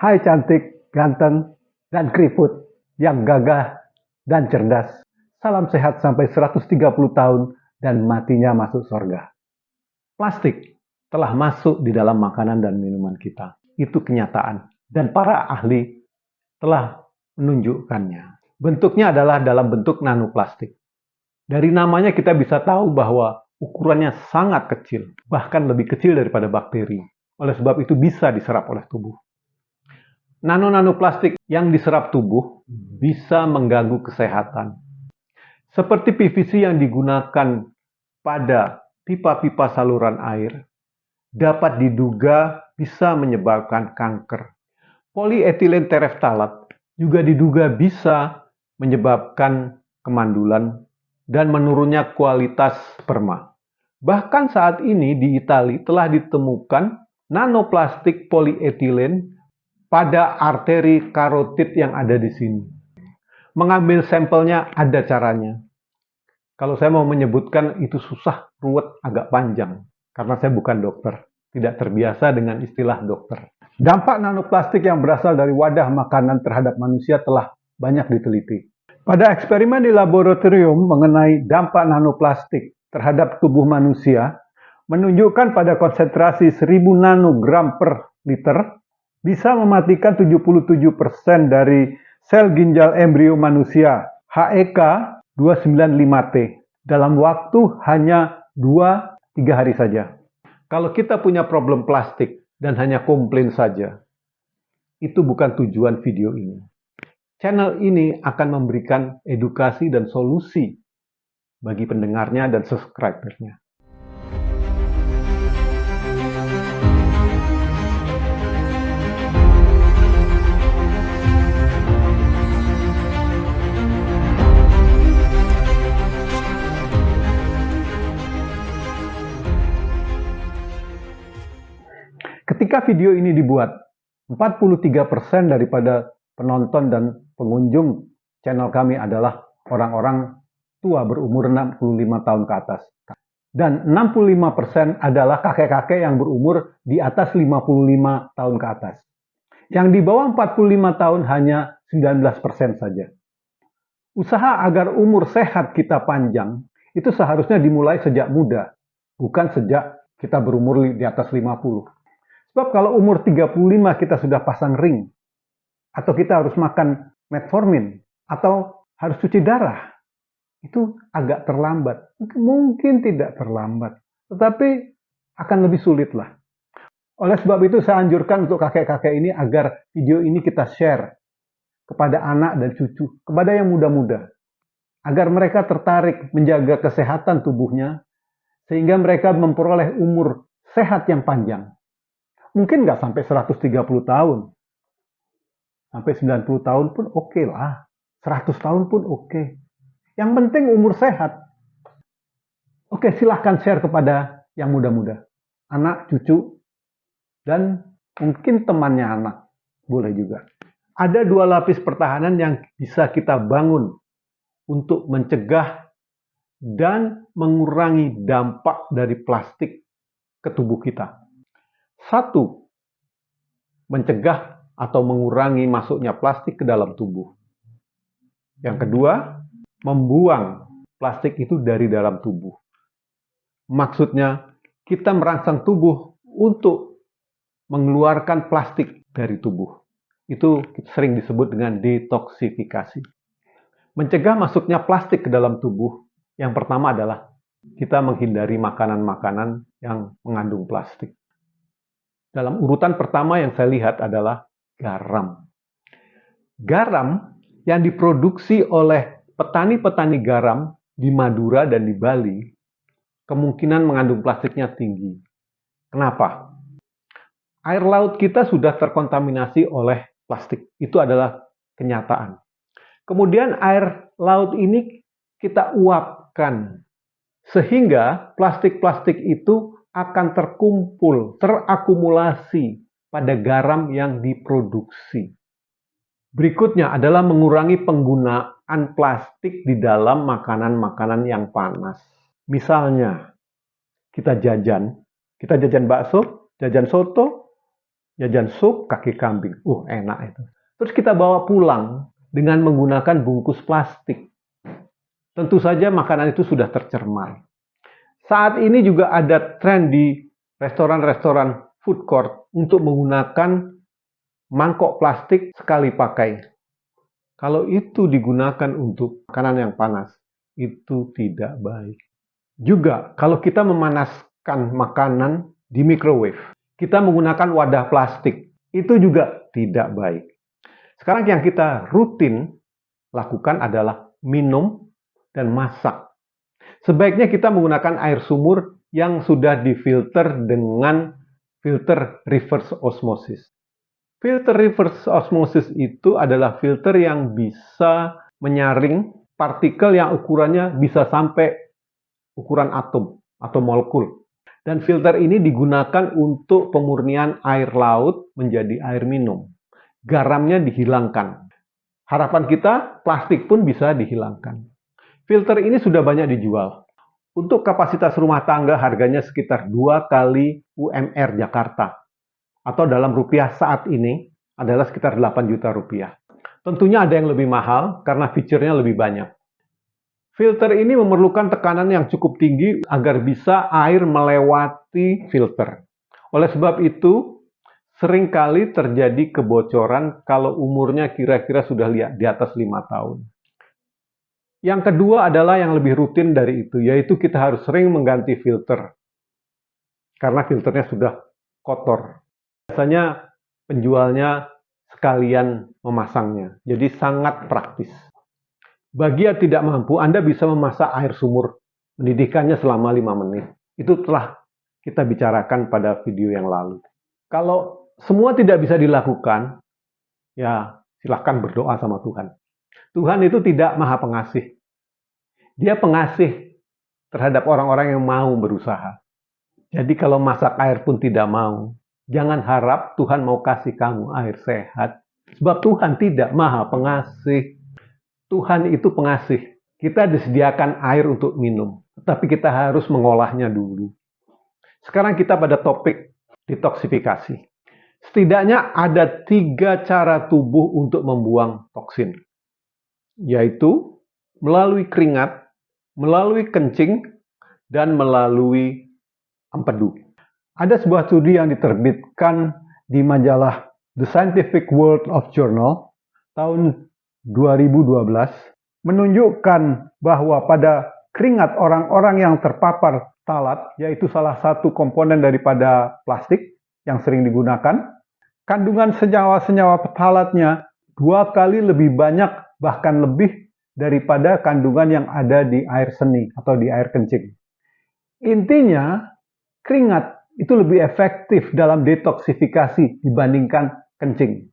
Hai cantik, ganteng, dan keriput yang gagah dan cerdas. Salam sehat sampai 130 tahun dan matinya masuk surga. Plastik telah masuk di dalam makanan dan minuman kita. Itu kenyataan. Dan para ahli telah menunjukkannya. Bentuknya adalah dalam bentuk nanoplastik. Dari namanya kita bisa tahu bahwa ukurannya sangat kecil, bahkan lebih kecil daripada bakteri. Oleh sebab itu bisa diserap oleh tubuh. Nanoplastik yang diserap tubuh bisa mengganggu kesehatan. Seperti PVC yang digunakan pada pipa-pipa saluran air, dapat diduga bisa menyebabkan kanker. Polyethylene tereftalat juga diduga bisa menyebabkan kemandulan dan menurunnya kualitas sperma. Bahkan saat ini di Italia telah ditemukan nanoplastik polyethylene pada arteri karotid yang ada di sini. Mengambil sampelnya ada caranya. Kalau saya mau menyebutkan itu susah, ruwet, agak panjang. Karena saya bukan dokter, tidak terbiasa dengan istilah dokter. Dampak nanoplastik yang berasal dari wadah makanan terhadap manusia telah banyak diteliti. Pada eksperimen di laboratorium mengenai dampak nanoplastik terhadap tubuh manusia, menunjukkan pada konsentrasi 1000 nanogram per liter, bisa mematikan 77% dari sel ginjal embrio manusia HEK 295T dalam waktu hanya 2-3 hari saja. Kalau kita punya problem plastik dan hanya komplain saja, itu bukan tujuan video ini. Channel ini akan memberikan edukasi dan solusi bagi pendengarnya dan subscribernya. Ketika video ini dibuat, 43% daripada penonton dan pengunjung channel kami adalah orang-orang tua berumur 65 tahun ke atas. Dan 65% adalah kakek-kakek yang berumur di atas 55 tahun ke atas. Yang di bawah 45 tahun hanya 19% saja. Usaha agar umur sehat kita panjang, itu seharusnya dimulai sejak muda, bukan sejak kita berumur di atas 50. Sebab kalau umur 35 kita sudah pasang ring, atau kita harus makan metformin, atau harus cuci darah, itu agak terlambat. Mungkin tidak terlambat, tetapi akan lebih sulit lah. Oleh sebab itu saya anjurkan untuk kakek-kakek ini agar video ini kita share kepada anak dan cucu, kepada yang muda-muda, agar mereka tertarik menjaga kesehatan tubuhnya, sehingga mereka memperoleh umur sehat yang panjang. Mungkin nggak sampai 130 tahun. Sampai 90 tahun pun oke lah. 100 tahun pun oke. Yang penting umur sehat. Oke, silahkan share kepada yang muda-muda. Anak, cucu, dan mungkin temannya anak. Boleh juga. Ada 2 lapis pertahanan yang bisa kita bangun untuk mencegah dan mengurangi dampak dari plastik ke tubuh kita. 1, mencegah atau mengurangi masuknya plastik ke dalam tubuh. Yang kedua, membuang plastik itu dari dalam tubuh. Maksudnya, kita merangsang tubuh untuk mengeluarkan plastik dari tubuh. Itu sering disebut dengan detoksifikasi. Mencegah masuknya plastik ke dalam tubuh, yang pertama adalah kita menghindari makanan-makanan yang mengandung plastik. Dalam urutan pertama yang saya lihat adalah garam. Garam yang diproduksi oleh petani-petani garam di Madura dan di Bali, kemungkinan mengandung plastiknya tinggi. Kenapa? Air laut kita sudah terkontaminasi oleh plastik. Itu adalah kenyataan. Kemudian air laut ini kita uapkan, sehingga plastik-plastik itu akan terkumpul, terakumulasi pada garam yang diproduksi. Berikutnya adalah mengurangi penggunaan plastik di dalam makanan-makanan yang panas. Misalnya, kita jajan bakso, jajan soto, jajan sup kaki kambing. Enak itu. Terus kita bawa pulang dengan menggunakan bungkus plastik. Tentu saja makanan itu sudah tercemar. Saat ini juga ada tren di restoran-restoran food court untuk menggunakan mangkok plastik sekali pakai. Kalau itu digunakan untuk makanan yang panas, itu tidak baik. Juga kalau kita memanaskan makanan di microwave, kita menggunakan wadah plastik, itu juga tidak baik. Sekarang yang kita rutin lakukan adalah minum dan masak. Sebaiknya kita menggunakan air sumur yang sudah difilter dengan filter reverse osmosis. Filter reverse osmosis itu adalah filter yang bisa menyaring partikel yang ukurannya bisa sampai ukuran atom atau molekul. Dan filter ini digunakan untuk pemurnian air laut menjadi air minum. Garamnya dihilangkan. Harapan kita, plastik pun bisa dihilangkan. Filter ini sudah banyak dijual. Untuk kapasitas rumah tangga harganya sekitar 2 kali UMR Jakarta. Atau dalam rupiah saat ini adalah sekitar 8 juta rupiah. Tentunya ada yang lebih mahal karena fiturnya lebih banyak. Filter ini memerlukan tekanan yang cukup tinggi agar bisa air melewati filter. Oleh sebab itu, seringkali terjadi kebocoran kalau umurnya kira-kira sudah di atas 5 tahun. Yang kedua adalah yang lebih rutin dari itu, yaitu kita harus sering mengganti filter. Karena filternya sudah kotor. Biasanya penjualnya sekalian memasangnya, jadi sangat praktis. Bagi yang tidak mampu, Anda bisa memasak air sumur, mendidihkannya selama 5 menit. Itu telah kita bicarakan pada video yang lalu. Kalau semua tidak bisa dilakukan, ya silahkan berdoa sama Tuhan. Tuhan itu tidak maha pengasih. Dia pengasih terhadap orang-orang yang mau berusaha. Jadi kalau masak air pun tidak mau, jangan harap Tuhan mau kasih kamu air sehat. Sebab Tuhan tidak maha pengasih. Tuhan itu pengasih. Kita disediakan air untuk minum, tetapi kita harus mengolahnya dulu. Sekarang kita pada topik detoksifikasi. Setidaknya ada 3 cara tubuh untuk membuang toksin. Yaitu melalui keringat, melalui kencing, dan melalui empedu. Ada sebuah studi yang diterbitkan di majalah The Scientific World of Journal tahun 2012 menunjukkan bahwa pada keringat orang-orang yang terpapar ptalat, yaitu salah satu komponen daripada plastik yang sering digunakan, kandungan senyawa-senyawa ptalatnya 2 kali lebih banyak, bahkan lebih daripada kandungan yang ada di air seni atau di air kencing. Intinya, keringat itu lebih efektif dalam detoksifikasi dibandingkan kencing.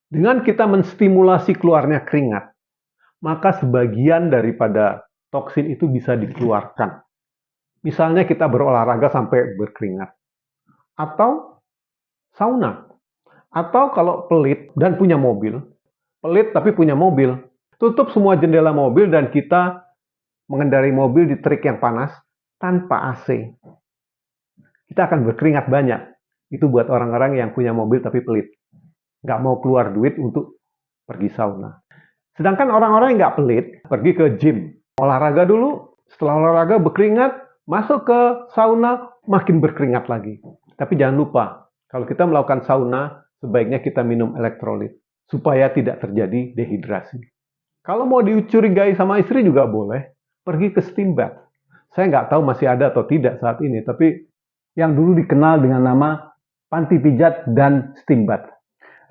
Dengan kita menstimulasi keluarnya keringat, maka sebagian daripada toksin itu bisa dikeluarkan. Misalnya kita berolahraga sampai berkeringat. Atau sauna. Atau kalau pelit dan punya mobil, pelit tapi punya mobil, tutup semua jendela mobil dan kita mengendarai mobil di terik yang panas tanpa AC. Kita akan berkeringat banyak. Itu buat orang-orang yang punya mobil tapi pelit. Nggak mau keluar duit untuk pergi sauna. Sedangkan orang-orang yang nggak pelit, pergi ke gym. Olahraga dulu, setelah olahraga berkeringat, masuk ke sauna, makin berkeringat lagi. Tapi jangan lupa, kalau kita melakukan sauna, sebaiknya kita minum elektrolit. Supaya tidak terjadi dehidrasi. Kalau mau dicurigai sama istri juga boleh, pergi ke steam bath. Saya nggak tahu masih ada atau tidak saat ini, tapi yang dulu dikenal dengan nama panti pijat dan steam bath.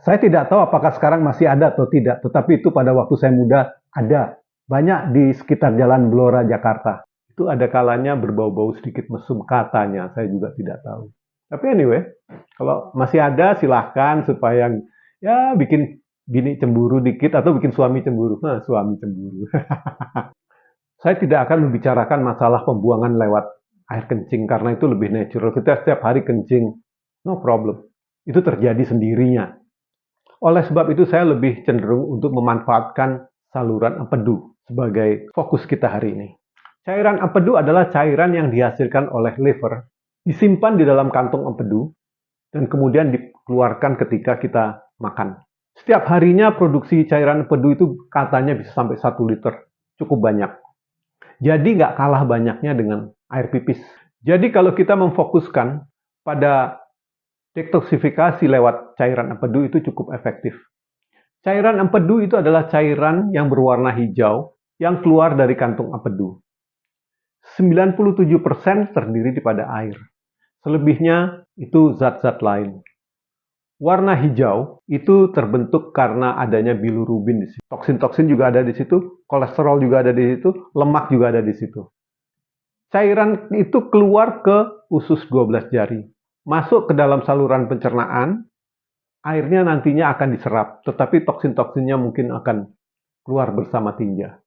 Saya tidak tahu apakah sekarang masih ada atau tidak, tetapi itu pada waktu saya muda ada. Banyak di sekitar Jalan Blora, Jakarta. Itu ada kalanya berbau-bau sedikit mesum katanya, saya juga tidak tahu. Tapi anyway, kalau masih ada silahkan supaya ya bikin bini cemburu dikit atau bikin suami cemburu. Suami cemburu. Saya tidak akan membicarakan masalah pembuangan lewat air kencing karena itu lebih natural. Kita setiap hari kencing, no problem. Itu terjadi sendirinya. Oleh sebab itu saya lebih cenderung untuk memanfaatkan saluran empedu sebagai fokus kita hari ini. Cairan empedu adalah cairan yang dihasilkan oleh liver, disimpan di dalam kantung empedu, dan kemudian dikeluarkan ketika kita makan. Setiap harinya produksi cairan empedu itu katanya bisa sampai 1 liter, cukup banyak. Jadi nggak kalah banyaknya dengan air pipis. Jadi kalau kita memfokuskan pada detoksifikasi lewat cairan empedu itu cukup efektif. Cairan empedu itu adalah cairan yang berwarna hijau yang keluar dari kantung empedu. 97% terdiri daripada air. Selebihnya itu zat-zat lain. Warna hijau itu terbentuk karena adanya bilirubin di situ. Toksin-toksin juga ada di situ, kolesterol juga ada di situ, lemak juga ada di situ. Cairan itu keluar ke usus 12 jari, masuk ke dalam saluran pencernaan, airnya nantinya akan diserap, tetapi toksin-toksinnya mungkin akan keluar bersama tinja.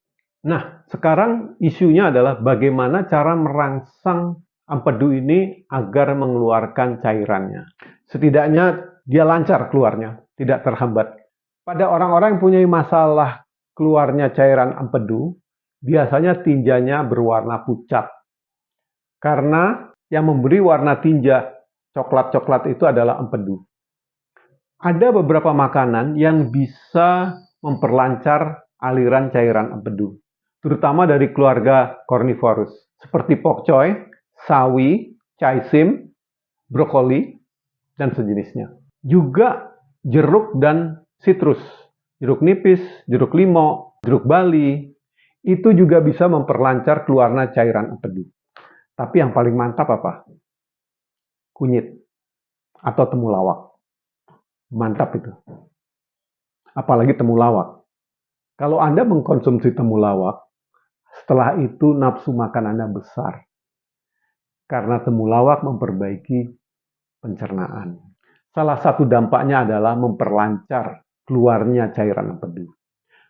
Nah, sekarang isunya adalah bagaimana cara merangsang empedu ini agar mengeluarkan cairannya. Setidaknya dia lancar keluarnya, tidak terhambat. Pada orang-orang yang punya masalah keluarnya cairan empedu, biasanya tinjanya berwarna pucat. Karena yang memberi warna tinja coklat-coklat itu adalah empedu. Ada beberapa makanan yang bisa memperlancar aliran cairan empedu, terutama dari keluarga carnivorous, seperti pokcoy, sawi, caisip, brokoli, dan sejenisnya. Juga jeruk dan sitrus, jeruk nipis, jeruk limau, jeruk bali, itu juga bisa memperlancar keluarnya cairan empedu. Tapi yang paling mantap apa? Kunyit atau temulawak. Mantap itu. Apalagi temulawak. Kalau Anda mengkonsumsi temulawak, setelah itu nafsu makan Anda besar. Karena temulawak memperbaiki pencernaan. Salah satu dampaknya adalah memperlancar keluarnya cairan empedu.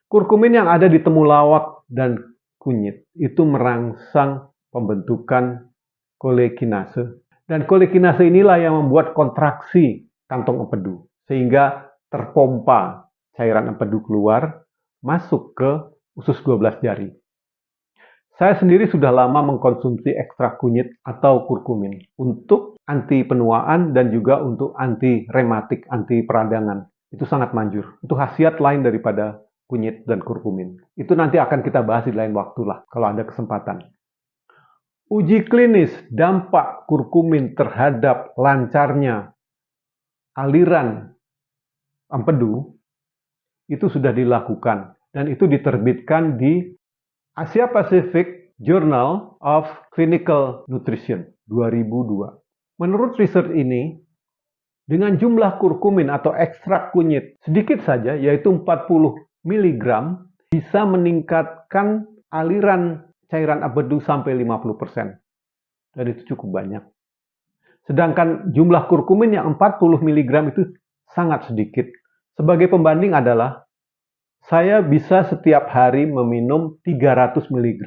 Kurkumin yang ada di temulawak dan kunyit itu merangsang pembentukan kolekinase. Dan kolekinase inilah yang membuat kontraksi kantong empedu, sehingga terpompa cairan empedu keluar, masuk ke usus 12 jari. Saya sendiri sudah lama mengkonsumsi ekstrak kunyit atau kurkumin untuk anti penuaan dan juga untuk anti rematik, anti peradangan. Itu sangat manjur. Itu khasiat lain daripada kunyit dan kurkumin. Itu nanti akan kita bahas di lain waktu lah, kalau ada kesempatan. Uji klinis dampak kurkumin terhadap lancarnya aliran empedu itu sudah dilakukan dan itu diterbitkan di Asia Pacific Journal of Clinical Nutrition 2002. Menurut riset ini, dengan jumlah kurkumin atau ekstrak kunyit sedikit saja, yaitu 40 mg, bisa meningkatkan aliran cairan empedu sampai 50%. Dan itu cukup banyak. Sedangkan jumlah kurkumin yang 40 mg itu sangat sedikit. Sebagai pembanding adalah saya bisa setiap hari meminum 300 mg.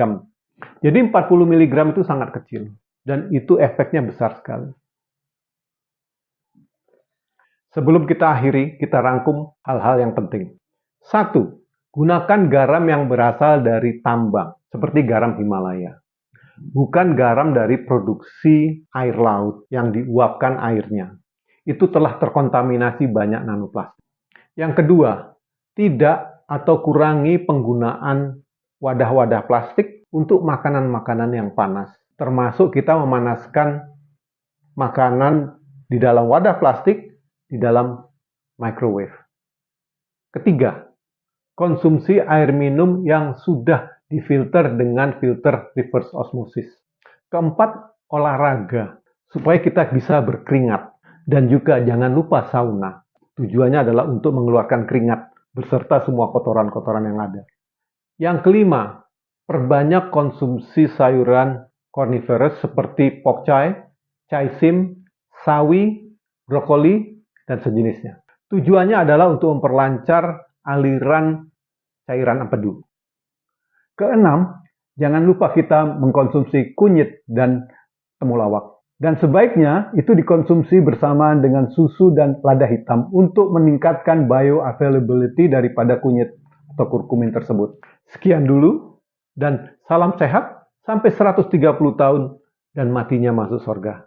Jadi 40 mg itu sangat kecil. Dan itu efeknya besar sekali. Sebelum kita akhiri, kita rangkum hal-hal yang penting. 1. Gunakan garam yang berasal dari tambang, seperti garam Himalaya. Bukan garam dari produksi air laut yang diuapkan airnya. Itu telah terkontaminasi banyak nanoplastik. Yang kedua, tidak atau kurangi penggunaan wadah-wadah plastik untuk makanan-makanan yang panas. Termasuk kita memanaskan makanan di dalam wadah plastik di dalam microwave. Ketiga, konsumsi air minum yang sudah difilter dengan filter reverse osmosis. Keempat, olahraga supaya kita bisa berkeringat. Dan juga jangan lupa sauna. Tujuannya adalah untuk mengeluarkan keringat beserta semua kotoran-kotoran yang ada. Yang kelima, perbanyak konsumsi sayuran carnivorous seperti pokcai, caisip, sawi, brokoli, dan sejenisnya. Tujuannya adalah untuk memperlancar aliran cairan empedu. Keenam, jangan lupa kita mengkonsumsi kunyit dan temulawak. Dan sebaiknya itu dikonsumsi bersamaan dengan susu dan lada hitam untuk meningkatkan bioavailability daripada kunyit atau kurkumin tersebut. Sekian dulu dan salam sehat sampai 130 tahun dan matinya masuk surga.